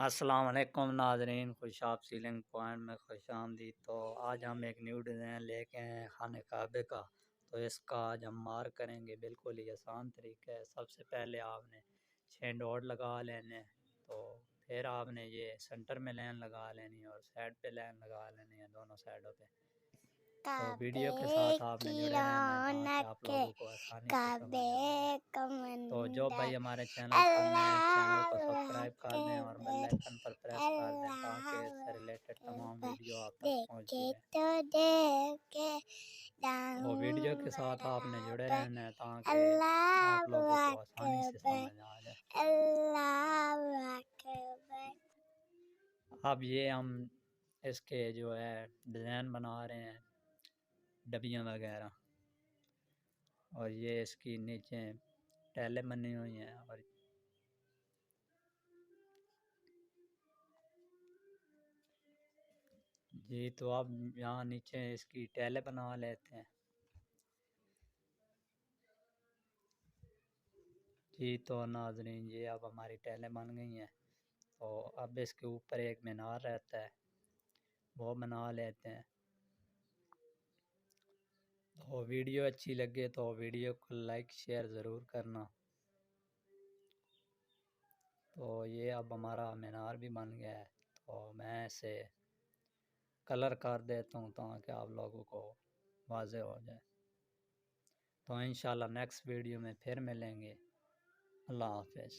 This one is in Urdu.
السلام علیکم ناظرین، خوشاب سیلنگ پوائنٹ میں خوش آمدید۔ تو آج ہم ایک نیو ڈیزائن لے کے ہیں خانہ کعبے کا، تو اس کا آج ہم مارک کریں گے۔ بالکل ہی آسان طریقہ ہے۔ سب سے پہلے آپ نے 6 ڈاٹ لگا لینے، تو پھر آپ نے یہ سینٹر میں لائن لگا لینی اور سائڈ پہ لائن لگا لینی ہے، دونوں سائڈوں پہ۔ تو ویڈیو کے ساتھ آپ نے جڑے رہنا ہے تاکہ آپ لوگوں کو آسانی سے سمجھ آئے۔ تو جو بھائی ہمارے چینل پر نئے ہیں، چینل کو سبسکرائب کر دیں اور بیل آئیکن پر پریس کر دیں تاکہ اس سے ریلیٹڈ تمام ویڈیو آپ تک پہنچتی رہیں۔ تو ویڈیو کے ساتھ آپ نے جڑے رہنا ہے تاکہ آپ لوگوں کو آسانی سے سمجھ آ جائے۔ اب یہ ہم اس کے جو ہے ڈیزائن بنا رہے ہیں، ڈبیاں وغیرہ، اور یہ اس کی نیچے ٹیلیں بنی ہوئی ہیں۔ اور جی تو اب یہاں نیچے اس کی ٹیلیں بنا لیتے ہیں۔ جی تو ناظرین، یہ اب ہماری ٹیلیں بن گئی ہیں، تو اب اس کے اوپر ایک مینار رہتا ہے، وہ بنا لیتے ہیں۔ تو ویڈیو اچھی لگے تو ویڈیو کو لائک شیئر ضرور کرنا۔ تو یہ اب ہمارا مینار بھی بن گیا ہے، تو میں اسے کلر کر دیتا ہوں تاکہ آپ لوگوں کو واضح ہو جائے۔ تو انشاءاللہ نیکسٹ ویڈیو میں پھر ملیں گے۔ اللہ حافظ۔